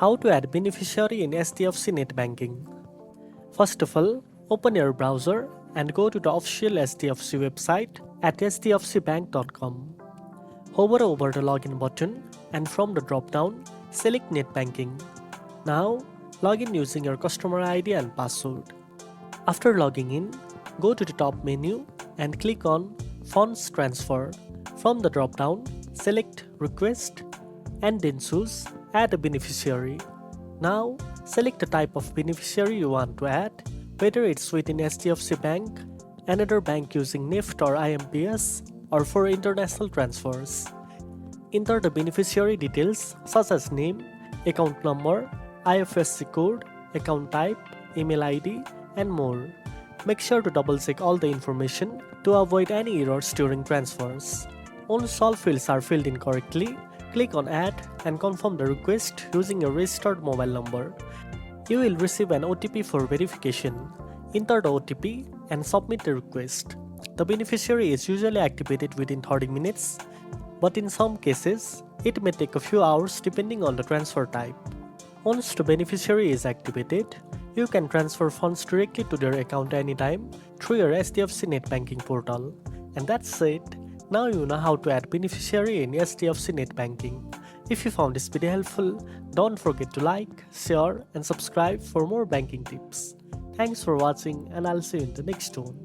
How to add beneficiary in HDFC NetBanking. First of all, open your browser and go to the official HDFC website at hdfcbank.com. Hover over the login button and from the drop-down, select NetBanking. Now, log in using your customer ID and password. After logging in, go to the top menu and click on Funds Transfer. From the drop-down, select Request and then choose Add a Beneficiary. Now, select the type of beneficiary you want to add, whether it's within HDFC Bank, another bank using NEFT or IMPS, or for international transfers. Enter the beneficiary details such as name, account number, IFSC code, account type, email ID, and more. Make sure to double check all the information to avoid any errors during transfers. Once all fields are filled in correctly, click on Add and confirm the request using your registered mobile number. You will receive an OTP for verification. Enter the OTP and submit the request. The beneficiary is usually activated within 30 minutes, but in some cases, it may take a few hours depending on the transfer type. Once the beneficiary is activated, you can transfer funds directly to their account anytime through your HDFC NetBanking portal. And that's it. Now you know how to add beneficiary in HDFC NetBanking. If you found this video helpful, don't forget to like, share, and subscribe for more banking tips. Thanks for watching, and I'll see you in the next one.